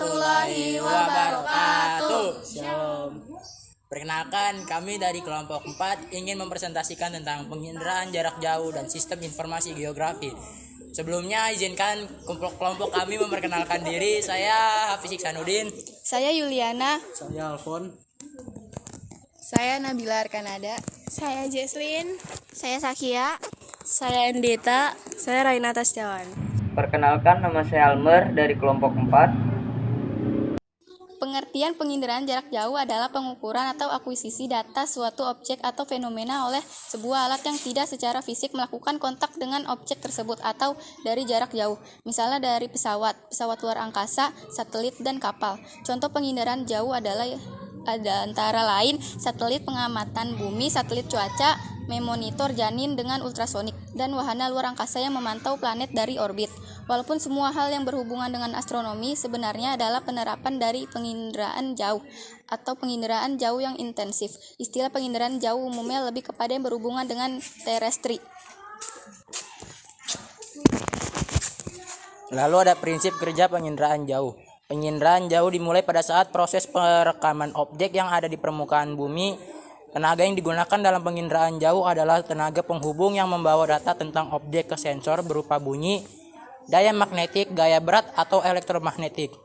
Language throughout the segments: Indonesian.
warahmatullahi wabarakatuh. Shalom. Perkenalkan, kami dari kelompok 4 ingin mempresentasikan tentang penginderaan jarak jauh dan sistem informasi geografi. Sebelumnya izinkan kelompok kami memperkenalkan diri. Saya Hafiz Iksanuddin. Saya Yuliana. Saya Alfon. Saya Nabila Arkanada. Saya Jesslyn. Saya Sakia. Saya Endeta. Saya Raina Tasjawan. Perkenalkan, nama saya Almer dari kelompok 4. Pengertian penginderaan jarak jauh adalah pengukuran atau akuisisi data suatu objek atau fenomena oleh sebuah alat yang tidak secara fisik melakukan kontak dengan objek tersebut atau dari jarak jauh. Misalnya dari pesawat luar angkasa, satelit, dan kapal. Contoh penginderaan jauh ada antara lain satelit pengamatan bumi, satelit cuaca, memonitor janin dengan ultrasonik, dan wahana luar angkasa yang memantau planet dari orbit. Walaupun semua hal yang berhubungan dengan astronomi sebenarnya adalah penerapan dari penginderaan jauh atau penginderaan jauh yang intensif. Istilah penginderaan jauh umumnya lebih kepada yang berhubungan dengan terestri. Lalu ada prinsip kerja penginderaan jauh. Penginderaan jauh dimulai pada saat proses perekaman objek yang ada di permukaan bumi. Tenaga yang digunakan dalam penginderaan jauh adalah tenaga penghubung yang membawa data tentang objek ke sensor berupa bunyi, daya magnetik, gaya berat, atau elektromagnetik.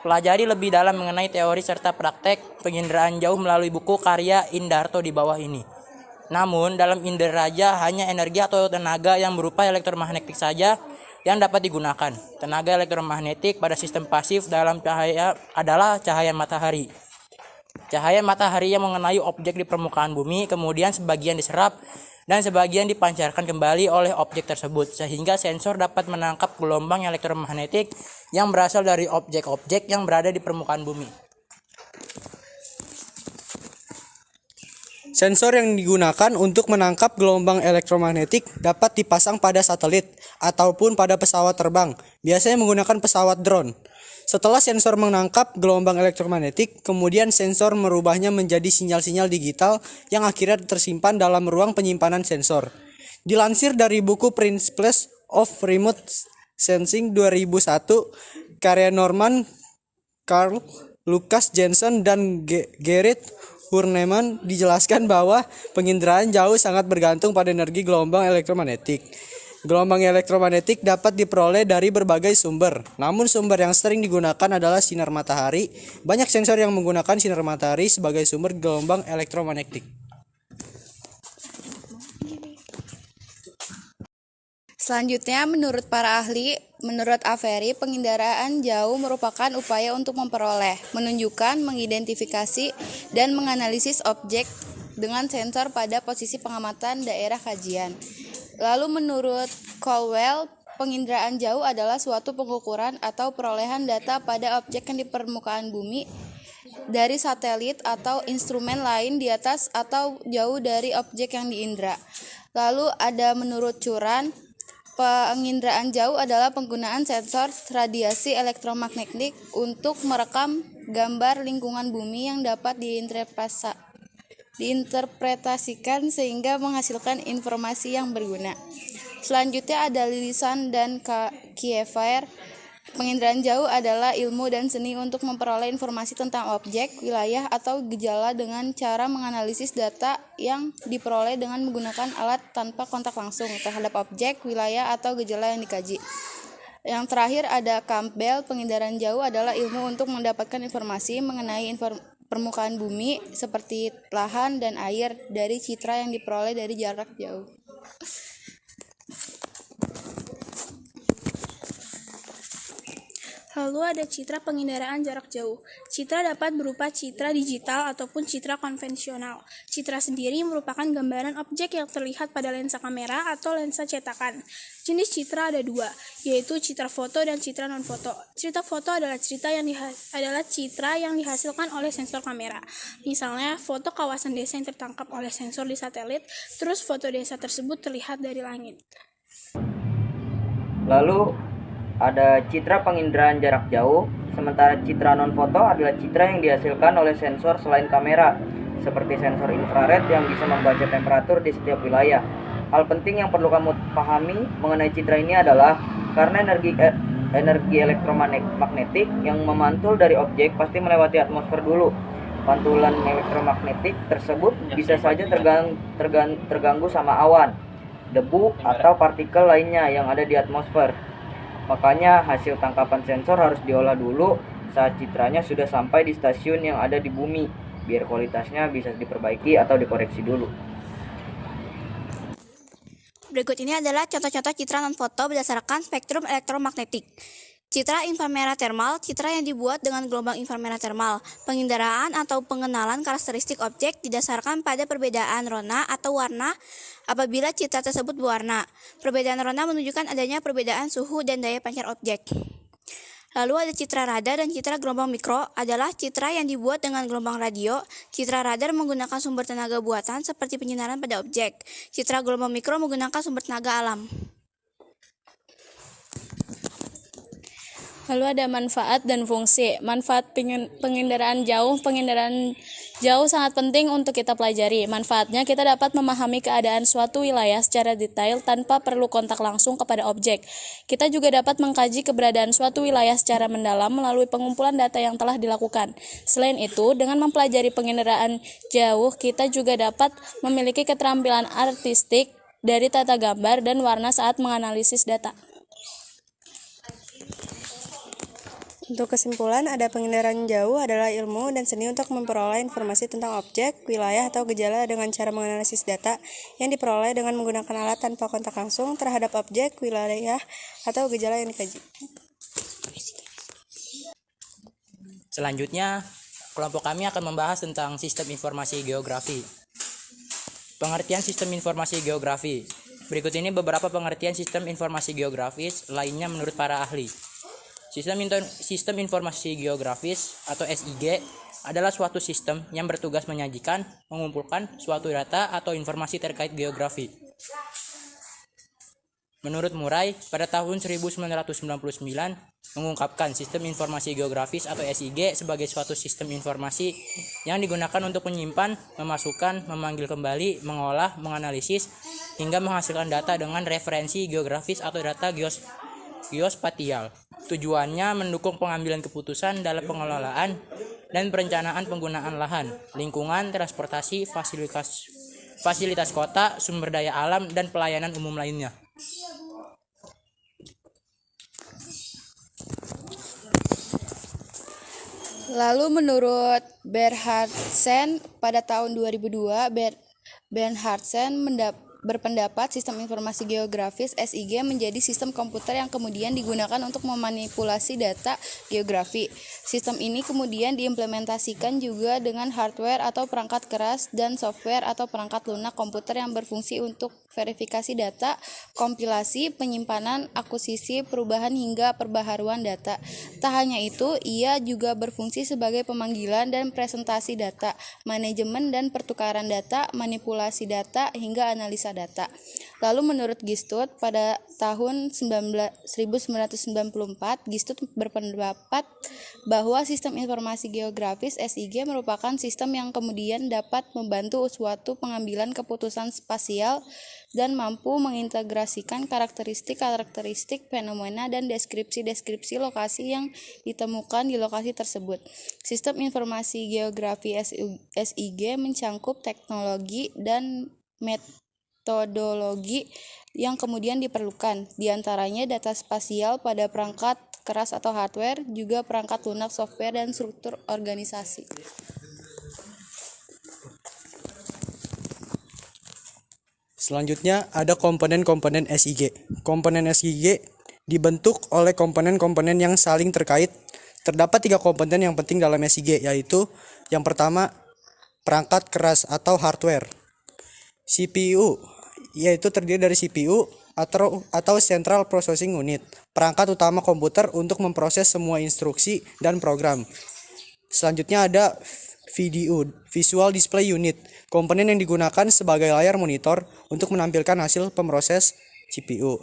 Pelajari lebih dalam mengenai teori serta praktek penginderaan jauh melalui buku karya Indarto di bawah ini. Namun, dalam indera hanya energi atau tenaga yang berupa elektromagnetik saja yang dapat digunakan. Tenaga elektromagnetik pada sistem pasif dalam cahaya adalah cahaya matahari. Cahaya matahari yang mengenai objek di permukaan bumi, kemudian sebagian diserap dan sebagian dipancarkan kembali oleh objek tersebut, sehingga sensor dapat menangkap gelombang elektromagnetik yang berasal dari objek-objek yang berada di permukaan bumi. Sensor yang digunakan untuk menangkap gelombang elektromagnetik dapat dipasang pada satelit ataupun pada pesawat terbang, biasanya menggunakan pesawat drone. Setelah sensor menangkap gelombang elektromagnetik, kemudian sensor merubahnya menjadi sinyal-sinyal digital yang akhirnya tersimpan dalam ruang penyimpanan sensor. Dilansir dari buku Principles of Remote Sensing 2001, karya Norman Karl, Lucas Jensen, dan Gerrit Hurneman, dijelaskan bahwa penginderaan jauh sangat bergantung pada energi gelombang elektromagnetik. Gelombang elektromagnetik dapat diperoleh dari berbagai sumber, namun sumber yang sering digunakan adalah sinar matahari. Banyak sensor yang menggunakan sinar matahari sebagai sumber gelombang elektromagnetik. Selanjutnya, menurut para ahli, menurut Avery, penginderaan jauh merupakan upaya untuk memperoleh, menunjukkan, mengidentifikasi, dan menganalisis objek dengan sensor pada posisi pengamatan daerah kajian. Lalu menurut Caldwell, penginderaan jauh adalah suatu pengukuran atau perolehan data pada objek yang di permukaan bumi dari satelit atau instrumen lain di atas atau jauh dari objek yang diindra. Lalu ada menurut Curran, penginderaan jauh adalah penggunaan sensor radiasi elektromagnetik untuk merekam gambar lingkungan bumi yang dapat diinterpretasikan sehingga menghasilkan informasi yang berguna. Selanjutnya ada Lillison dan Kiefer. Penginderaan jauh adalah ilmu dan seni untuk memperoleh informasi tentang objek, wilayah, atau gejala dengan cara menganalisis data yang diperoleh dengan menggunakan alat tanpa kontak langsung terhadap objek, wilayah, atau gejala yang dikaji. Yang terakhir ada Campbell. Penginderaan jauh adalah ilmu untuk mendapatkan informasi mengenai permukaan bumi seperti lahan dan air dari citra yang diperoleh dari jarak jauh. Lalu ada citra penginderaan jarak jauh. Citra dapat berupa citra digital ataupun citra konvensional. Citra sendiri merupakan gambaran objek yang terlihat pada lensa kamera atau lensa cetakan. Jenis citra ada dua, yaitu citra foto dan citra non-foto. Citra foto adalah citra yang dihasilkan oleh sensor kamera. Misalnya, foto kawasan desa yang tertangkap oleh sensor di satelit, terus foto desa tersebut terlihat dari langit. Lalu ada citra penginderaan jarak jauh, sementara citra non-foto adalah citra yang dihasilkan oleh sensor selain kamera, seperti sensor infrared yang bisa membaca temperatur di setiap wilayah. Hal penting yang perlu kamu pahami mengenai citra ini adalah karena Energi elektromagnetik yang memantul dari objek pasti melewati atmosfer dulu. Pantulan elektromagnetik tersebut bisa saja terganggu sama awan, debu, atau partikel lainnya yang ada di atmosfer. Makanya hasil tangkapan sensor harus diolah dulu saat citranya sudah sampai di stasiun yang ada di bumi, biar kualitasnya bisa diperbaiki atau dikoreksi dulu. Berikut ini adalah contoh-contoh citra non-foto berdasarkan spektrum elektromagnetik. Citra inframerah termal, citra yang dibuat dengan gelombang inframerah termal. Penginderaan atau pengenalan karakteristik objek didasarkan pada perbedaan rona atau warna apabila citra tersebut berwarna. Perbedaan rona menunjukkan adanya perbedaan suhu dan daya pancar objek. Lalu ada citra radar dan citra gelombang mikro adalah citra yang dibuat dengan gelombang radio. Citra radar menggunakan sumber tenaga buatan seperti penyinaran pada objek. Citra gelombang mikro menggunakan sumber tenaga alam. Lalu ada manfaat dan fungsi. Manfaat penginderaan jauh sangat penting untuk kita pelajari. Manfaatnya kita dapat memahami keadaan suatu wilayah secara detail tanpa perlu kontak langsung kepada objek. Kita juga dapat mengkaji keberadaan suatu wilayah secara mendalam melalui pengumpulan data yang telah dilakukan. Selain itu, dengan mempelajari penginderaan jauh, kita juga dapat memiliki keterampilan artistik dari tata gambar dan warna saat menganalisis data. Untuk kesimpulan, ada penginderaan jauh adalah ilmu dan seni untuk memperoleh informasi tentang objek, wilayah, atau gejala dengan cara menganalisis data yang diperoleh dengan menggunakan alat tanpa kontak langsung terhadap objek, wilayah, atau gejala yang dikaji. Selanjutnya, kelompok kami akan membahas tentang sistem informasi geografi. Pengertian sistem informasi geografi. Berikut ini beberapa pengertian sistem informasi geografis lainnya menurut para ahli. Sistem informasi geografis atau SIG adalah suatu sistem yang bertugas menyajikan, mengumpulkan suatu data atau informasi terkait geografi. Menurut Murray, pada tahun 1999 mengungkapkan sistem informasi geografis atau SIG sebagai suatu sistem informasi yang digunakan untuk menyimpan, memasukkan, memanggil kembali, mengolah, menganalisis, hingga menghasilkan data dengan referensi geografis atau data geospatial. Tujuannya mendukung pengambilan keputusan dalam pengelolaan dan perencanaan penggunaan lahan, lingkungan, transportasi, fasilitas kota, sumber daya alam, dan pelayanan umum lainnya. Lalu menurut Bernhardsen pada tahun 2002, Bernhardsen berpendapat sistem informasi geografis SIG menjadi sistem komputer yang kemudian digunakan untuk memanipulasi data geografi. Sistem ini kemudian diimplementasikan juga dengan hardware atau perangkat keras dan software atau perangkat lunak komputer yang berfungsi untuk verifikasi data, kompilasi, penyimpanan, akuisisi, perubahan hingga perbaharuan data. Tak hanya itu, ia juga berfungsi sebagai pemanggilan dan presentasi data, manajemen dan pertukaran data, manipulasi data, hingga analisa data. Lalu menurut Gistut, pada tahun 1994, Gistut berpendapat bahwa sistem informasi geografis SIG merupakan sistem yang kemudian dapat membantu suatu pengambilan keputusan spasial dan mampu mengintegrasikan karakteristik fenomena dan deskripsi lokasi yang ditemukan di lokasi tersebut. Sistem informasi geografi SIG mencangkup teknologi dan metodologi yang kemudian diperlukan, diantaranya data spasial pada perangkat keras atau hardware, juga perangkat lunak software dan struktur organisasi. Selanjutnya ada komponen-komponen SIG. Komponen SIG dibentuk oleh komponen-komponen yang saling terkait. Terdapat 3 komponen yang penting dalam SIG, yaitu yang pertama perangkat keras atau hardware. CPU, yaitu terdiri dari CPU atau Central Processing Unit, perangkat utama komputer untuk memproses semua instruksi dan program. Selanjutnya ada VDU, Visual Display Unit, komponen yang digunakan sebagai layar monitor untuk menampilkan hasil pemroses CPU.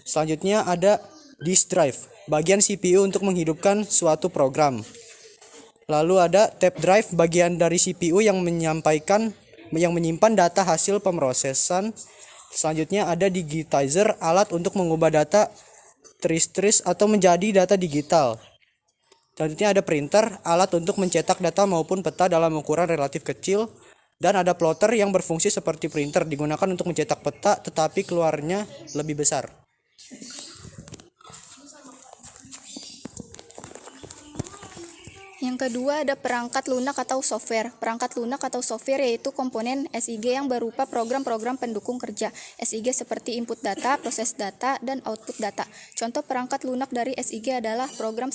Selanjutnya ada Disk Drive, bagian CPU untuk menghidupkan suatu program. Lalu ada Tape Drive, bagian dari CPU yang menyimpan data hasil pemrosesan. Selanjutnya ada Digitizer, alat untuk mengubah data tris-tris atau menjadi data digital. Selanjutnya ada printer, alat untuk mencetak data maupun peta dalam ukuran relatif kecil, dan ada plotter yang berfungsi seperti printer, digunakan untuk mencetak peta tetapi keluarnya lebih besar. Yang kedua ada perangkat lunak atau software. Perangkat lunak atau software yaitu komponen SIG yang berupa program-program pendukung kerja SIG seperti input data, proses data, dan output data. Contoh perangkat lunak dari SIG adalah program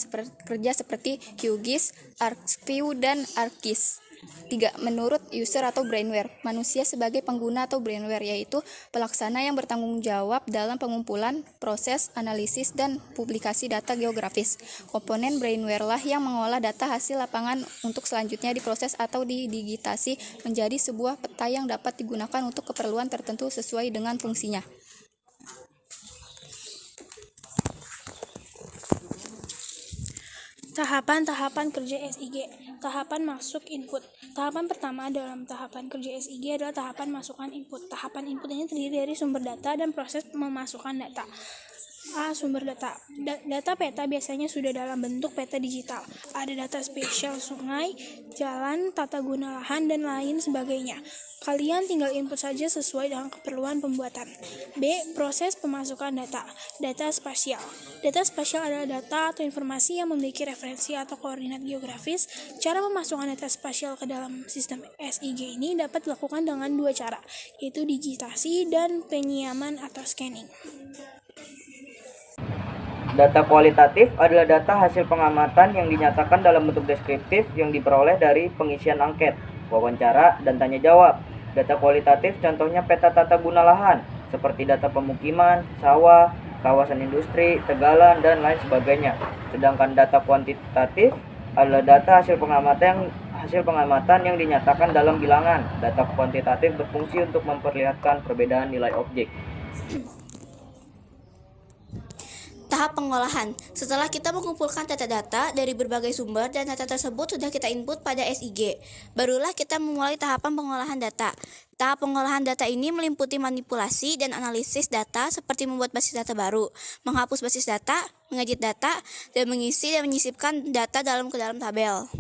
kerja seperti QGIS, ArcView, dan ArcGIS. 3. Menurut user atau brainware, manusia sebagai pengguna atau brainware yaitu pelaksana yang bertanggung jawab dalam pengumpulan, proses, analisis, dan publikasi data geografis. Komponen brainware lah yang mengolah data hasil lapangan untuk selanjutnya diproses atau didigitasi menjadi sebuah peta yang dapat digunakan untuk keperluan tertentu sesuai dengan fungsinya. Tahapan-tahapan kerja SIG. Tahapan masuk input. Tahapan pertama dalam tahapan kerja SIG adalah tahapan masukkan input. Tahapan input ini terdiri dari sumber data dan proses memasukkan data. A. Sumber data. Data peta biasanya sudah dalam bentuk peta digital. Ada data spesial sungai, jalan, tata guna lahan, dan lain sebagainya. Kalian tinggal input saja sesuai dengan keperluan pembuatan. B. Proses pemasukan data. Data spasial. Data spasial adalah data atau informasi yang memiliki referensi atau koordinat geografis. Cara memasukkan data spasial ke dalam sistem SIG ini dapat dilakukan dengan dua cara, yaitu digitasi dan penyiaman atau scanning. Data kualitatif adalah data hasil pengamatan yang dinyatakan dalam bentuk deskriptif yang diperoleh dari pengisian angket, wawancara, dan tanya jawab. Data kualitatif contohnya peta tata guna lahan, seperti data pemukiman, sawah, kawasan industri, tegalan, dan lain sebagainya. Sedangkan data kuantitatif adalah data hasil pengamatan yang dinyatakan dalam bilangan. Data kuantitatif berfungsi untuk memperlihatkan perbedaan nilai objek. Tahap pengolahan. Setelah kita mengumpulkan data-data dari berbagai sumber dan data tersebut sudah kita input pada SIG, barulah kita memulai tahapan pengolahan data. Tahap pengolahan data ini meliputi manipulasi dan analisis data seperti membuat basis data baru, menghapus basis data, mengedit data, dan mengisi dan menyisipkan data ke dalam tabel.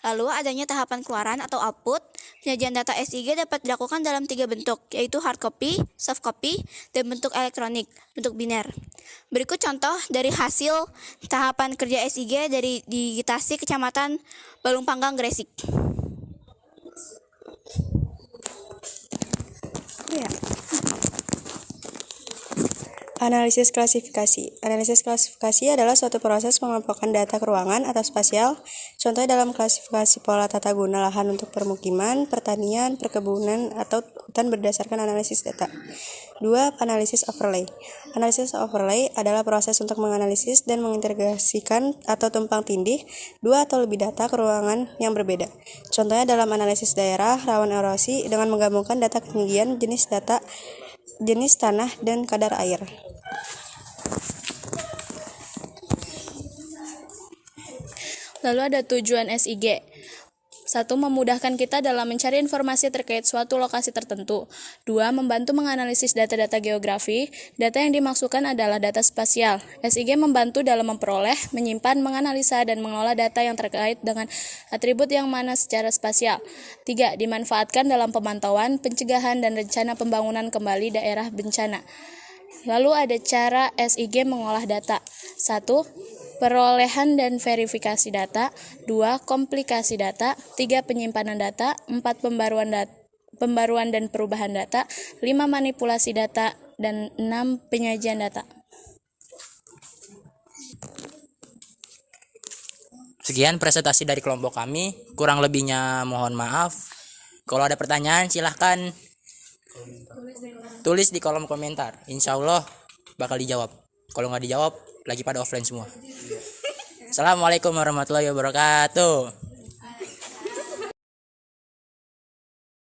Lalu adanya tahapan keluaran atau output. Penyajian data SIG dapat dilakukan dalam 3 bentuk, yaitu hard copy, soft copy, dan bentuk elektronik, bentuk biner. Berikut contoh dari hasil tahapan kerja SIG dari digitasi Kecamatan Balung Panggang, Gresik. Analisis klasifikasi. Analisis klasifikasi adalah suatu proses mengelompokkan data ke ruangan atau spasial. Contohnya dalam klasifikasi pola tata guna lahan untuk permukiman, pertanian, perkebunan, atau hutan berdasarkan analisis data. 2. Analisis overlay. Analisis overlay adalah proses untuk menganalisis dan mengintegrasikan atau tumpang tindih 2 atau lebih data ke ruangan yang berbeda. Contohnya dalam analisis daerah rawan erosi dengan menggabungkan data ketinggian, jenis tanah, dan kadar air. Lalu ada tujuan SIG. 1. Memudahkan kita dalam mencari informasi terkait suatu lokasi tertentu. 2. Membantu menganalisis data-data geografi. Data yang dimaksudkan adalah data spasial. SIG membantu dalam memperoleh, menyimpan, menganalisa, dan mengelola data yang terkait dengan atribut yang mana secara spasial. 3. Dimanfaatkan dalam pemantauan, pencegahan, dan rencana pembangunan kembali daerah bencana. Lalu ada cara SIG mengolah data. 1. Perolehan dan verifikasi data. 2. Komplikasi data. 3. Penyimpanan data. 4. Pembaruan dan perubahan data. 5. Manipulasi data. Dan 6. Penyajian data. Sekian presentasi dari kelompok kami. Kurang lebihnya mohon maaf. Kalau ada pertanyaan silahkan tulis di kolom komentar. Insya Allah bakal dijawab. Kalau nggak dijawab, lagi pada offline semua. Assalamualaikum warahmatullahi wabarakatuh.